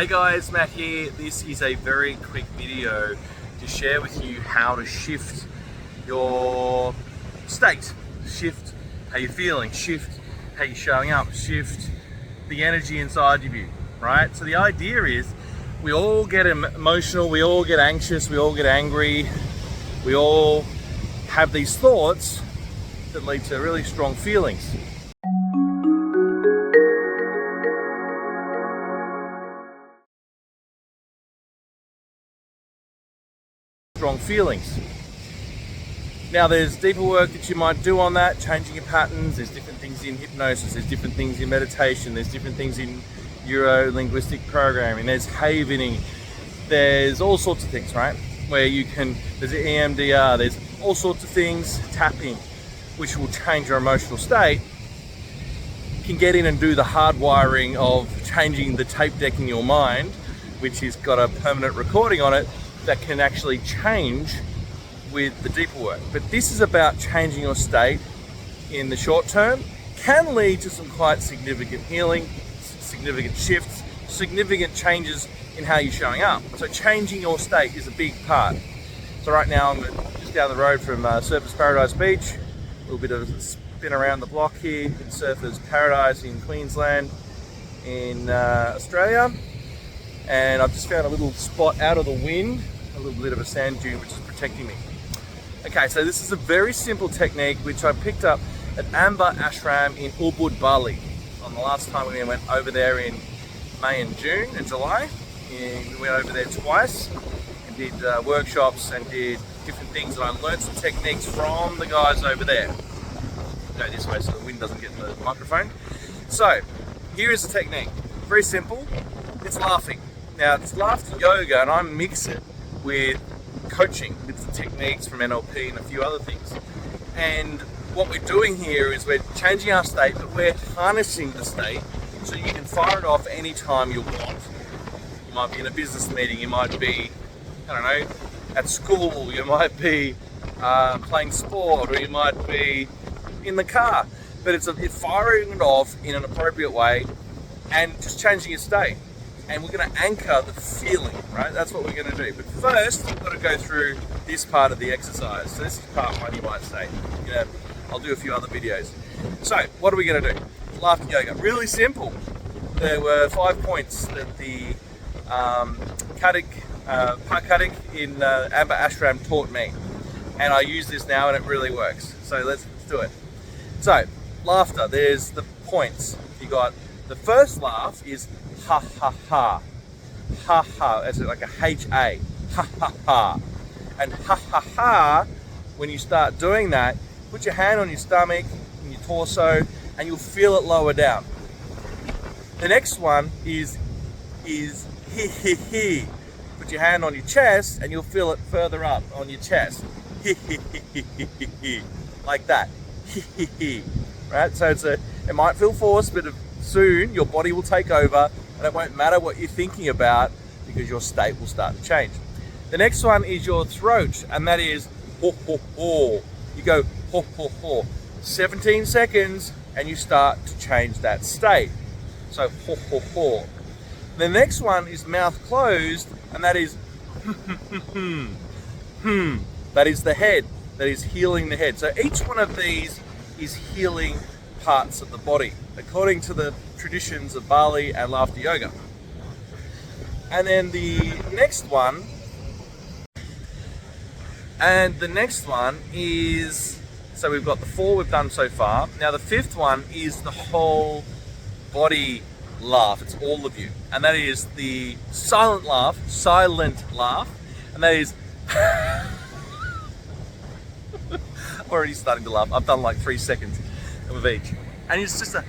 Hey guys, Matt here. This is a very quick video to share with you how to shift your state, shift how you're feeling, shift how you're showing up, shift the energy inside of you, right? So the idea is we all get emotional, we all get anxious, we all get angry, we all have these thoughts that lead to really strong feelings. Now there's deeper work that you might do on that, changing your patterns. There's different things in hypnosis, there's different things in meditation, there's different things in Neuro Linguistic Programming, there's havening, there's all sorts of things, right? Where you can, there's EMDR, there's all sorts of things, tapping, which will change your emotional state. You can get in and do the hardwiring of changing the tape deck in your mind, which has got a permanent recording on it, that can actually change with the deeper work. But this is about changing your state in the short term, can lead to some quite significant healing, significant shifts, significant changes in how you're showing up. So changing your state is a big part. So right now I'm just down the road from Surfers Paradise Beach, a little bit of a spin around the block here in Surfers Paradise in Queensland in Australia. And I've just found a little spot out of the wind, a little bit of a sand dune which is protecting me. Okay, so this is a very simple technique which I picked up at Amber Ashram in Ubud, Bali. On the last time we went over there in May and June and July. And we went over there twice and did workshops and did different things, and I learned some techniques from the guys over there. Go this way so the wind doesn't get in the microphone. So, here is the technique. Very simple. It's laughing. Now, it's laughter yoga, and I mix it with coaching, with the techniques from NLP and a few other things. And what we're doing here is we're changing our state, but we're harnessing the state so you can fire it off anytime you want. You might be in a business meeting, you might be, I don't know, at school, you might be playing sport, or you might be in the car. But it's firing it off in an appropriate way and just changing your state. And we're going to anchor the feeling, right? That's what we're going to do. But first, we've got to go through this part of the exercise. So this is part one, you might say. I'll do a few other videos. So, what are we going to do? Laughter yoga. Really simple. There were 5 points that the Park Kadik in Amber Ashram taught me. And I use this now and it really works. So let's do it. So, laughter, there's the points. You got, the first laugh is ha ha ha. Ha ha, it's like a H-A. Ha ha ha. And ha ha ha, when you start doing that, put your hand on your stomach, and your torso, and you'll feel it lower down. The next one is he he he. Put your hand on your chest, and you'll feel it further up on your chest. He he he he he he. Like that. He he he. Right? So it might feel forced, but soon your body will take over, and it won't matter what you're thinking about because your state will start to change. The next one is your throat, and that is ho ho ho. You go ho ho ho. 17 seconds, and you start to change that state. So ho ho ho. The next one is mouth closed, and that is That is the head. That is healing the head. So each one of these is healing parts of the body, according to the traditions of Bali and laughter yoga. And then the next one is, so we've got the 4 we've done so far. Now the 5th one is the whole body laugh. It's all of you. And that is the silent laugh, and that is I'm already starting to laugh. I've done like 3 seconds of each. And it's just a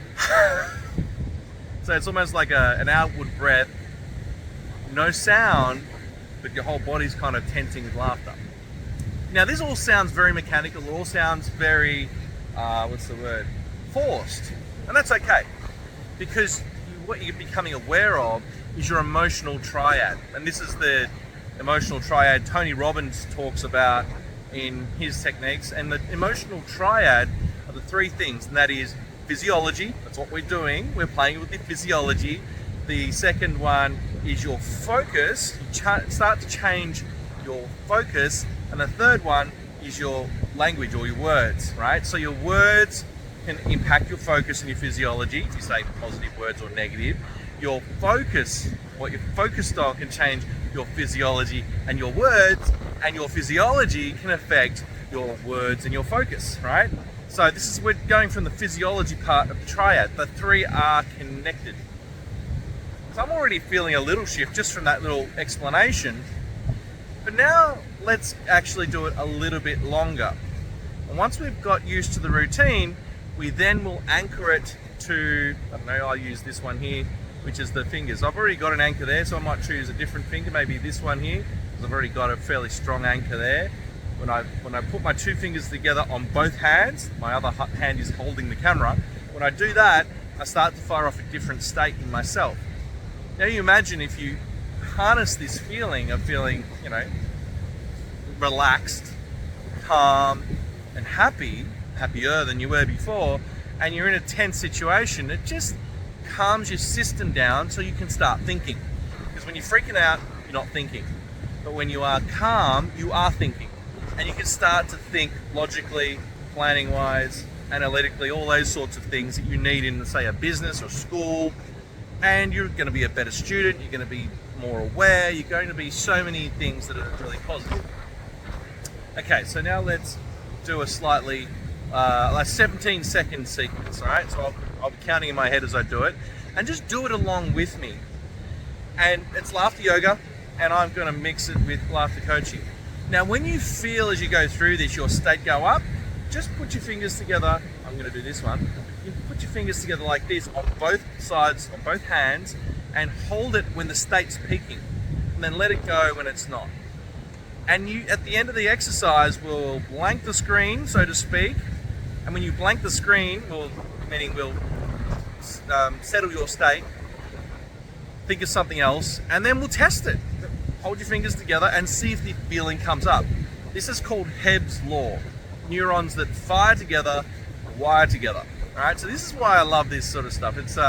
so it's almost like an outward breath, no sound, but your whole body's kind of tensing with laughter. Now this all sounds very mechanical, it all sounds very, forced. And that's okay, because what you're becoming aware of is your emotional triad. And this is the emotional triad Tony Robbins talks about in his techniques. And the emotional triad are the 3 things, and that is physiology, that's what we're doing, we're playing with the physiology. The second one is your focus. You start to change your focus. And the third one is your language or your words, right? So your words can impact your focus and your physiology, if you say positive words or negative. Your focus, what you're focused on, can change your physiology, and your words and your physiology can affect your words and your focus, right? So this is, we're going from the physiology part of the triad. The three are connected. So I'm already feeling a little shift just from that little explanation. But now let's actually do it a little bit longer. And once we've got used to the routine, we then will anchor it to, I don't know, I'll use this one here, which is the fingers. I've already got an anchor there, so I might choose a different finger, maybe this one here, because I've already got a fairly strong anchor there. When I put my two fingers together on both hands, my other hand is holding the camera. When I do that, I start to fire off a different state in myself. Now you imagine if you harness this feeling of feeling, relaxed, calm, and happier than you were before, and you're in a tense situation, it just calms your system down so you can start thinking. Because when you're freaking out, you're not thinking. But when you are calm, you are thinking. And you can start to think logically, planning-wise, analytically, all those sorts of things that you need in, say, a business or school. And you're going to be a better student, you're going to be more aware, you're going to be so many things that are really positive. Okay, so now let's do a slightly, like 17-second sequence, all right? So I'll be counting in my head as I do it, and just do it along with me. And it's laughter yoga, and I'm going to mix it with laughter coaching. Now, when you feel as you go through this, your state go up, just put your fingers together. I'm going to do this one. You put your fingers together like this on both sides, on both hands, and hold it when the state's peaking, and then let it go when it's not. And you, at the end of the exercise, will blank the screen, so to speak. And when you blank the screen, meaning we'll settle your state, think of something else, and then we'll test it. Hold your fingers together and see if the feeling comes up. This is called Hebb's law. Neurons that fire together, wire together. All right, so this is why I love this sort of stuff. It's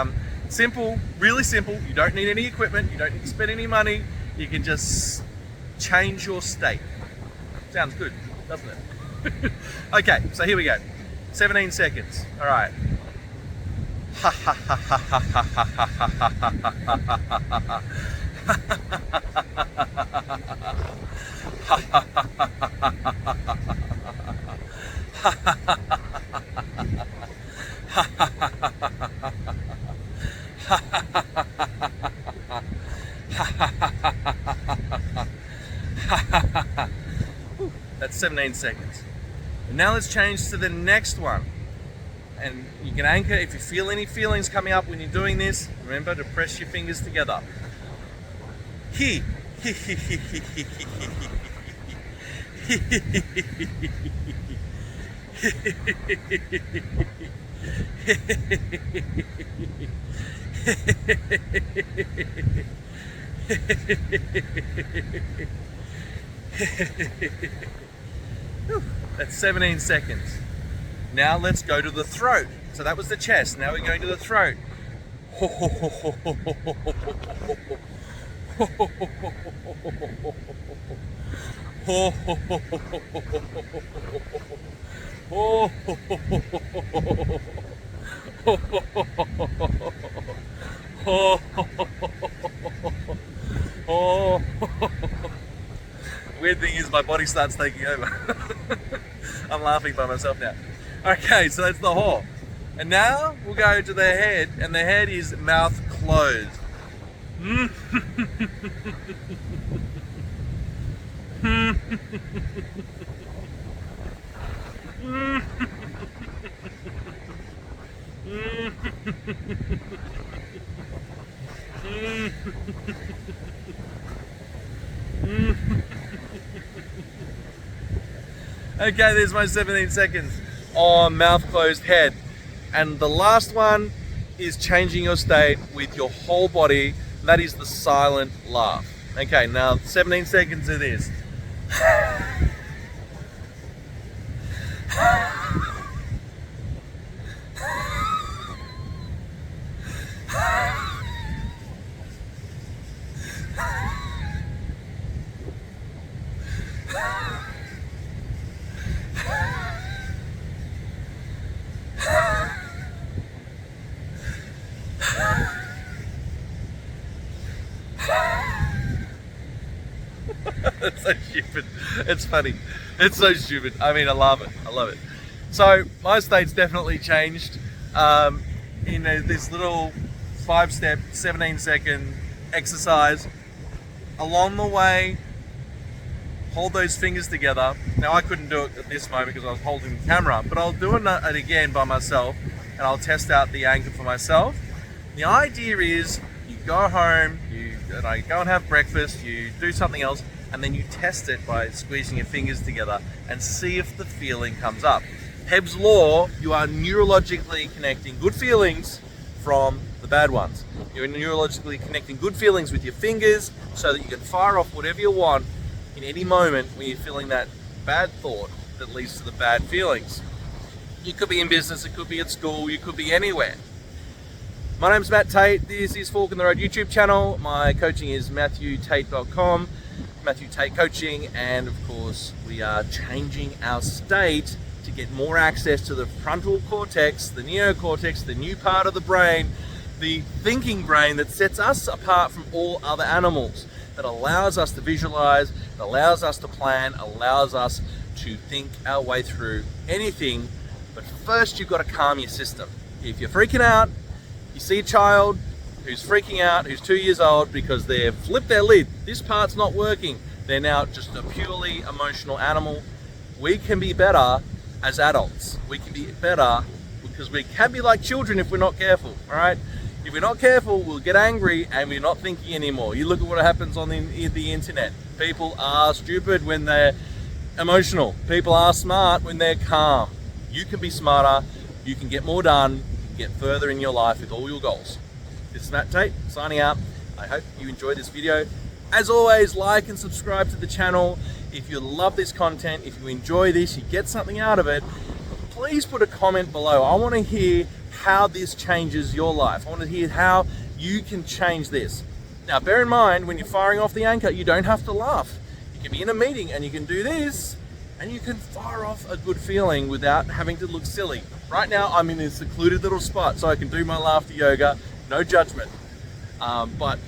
simple, really simple. You don't need any equipment. You don't need to spend any money. You can just change your state. Sounds good, doesn't it? Okay, so here we go. 17 seconds. All right. That's 17 seconds. And now let's change to the next one. And you can anchor, if you feel any feelings coming up when you're doing this, remember to press your fingers together. He. That's 17 seconds. Now let's go to the throat. So that was the chest. Now we're going to the throat. Weird thing is my body starts taking over. I'm laughing by myself now. Okay, so that's the haw. And now we'll go to the head, and the head is mouth closed. Okay, there's my 17 seconds on mouth closed head. And the last one is changing your state with your whole body. That is the silent laugh. Okay, now 17 seconds of this. It's so stupid. It's funny. It's so stupid. I mean, I love it. I love it. So my state's definitely changed. This little 5-step, 17-second exercise. Along the way, hold those fingers together. Now I couldn't do it at this moment because I was holding the camera, but I'll do it again by myself, and I'll test out the anchor for myself. The idea is you go home, you go and have breakfast, you do something else, and then you test it by squeezing your fingers together and see if the feeling comes up. Hebb's law, you are neurologically connecting good feelings from the bad ones. You're neurologically connecting good feelings with your fingers so that you can fire off whatever you want in any moment when you're feeling that bad thought that leads to the bad feelings. You could be in business, it could be at school, you could be anywhere. My name's Matt Tait. This is Fork in the Road YouTube channel. My coaching is MatthewTait.com, Matthew Tait Coaching, and of course we are changing our state to get more access to the frontal cortex, the neocortex, the new part of the brain, the thinking brain that sets us apart from all other animals, that allows us to visualize, allows us to plan, allows us to think our way through anything. But first you've got to calm your system. If you're freaking out, you see a child who's freaking out, who's 2 years old because they've flipped their lid, this part's not working, they're now just a purely emotional animal. We can be better as adults. We can be better because we can be like children if we're not careful, all right? If we're not careful, we'll get angry and we're not thinking anymore. You look at what happens on the internet. People are stupid when they're emotional. People are smart when they're calm. You can be smarter, you can get more done, get further in your life with all your goals. This is Matt Tait, signing out. I hope you enjoyed this video. As always, like and subscribe to the channel. If you love this content, if you enjoy this, you get something out of it, please put a comment below. I want to hear how this changes your life. I want to hear how you can change this. Now, bear in mind, when you're firing off the anchor, you don't have to laugh. You can be in a meeting and you can do this, and you can fire off a good feeling without having to look silly. Right now, I'm in a secluded little spot, so I can do my laughter yoga, no judgment. But,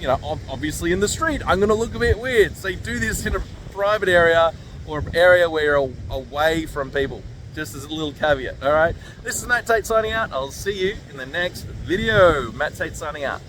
obviously in the street, I'm going to look a bit weird. So you do this in a private area or an area where you're away from people. Just as a little caveat, all right? This is Matt Tait signing out. I'll see you in the next video. Matt Tait signing out.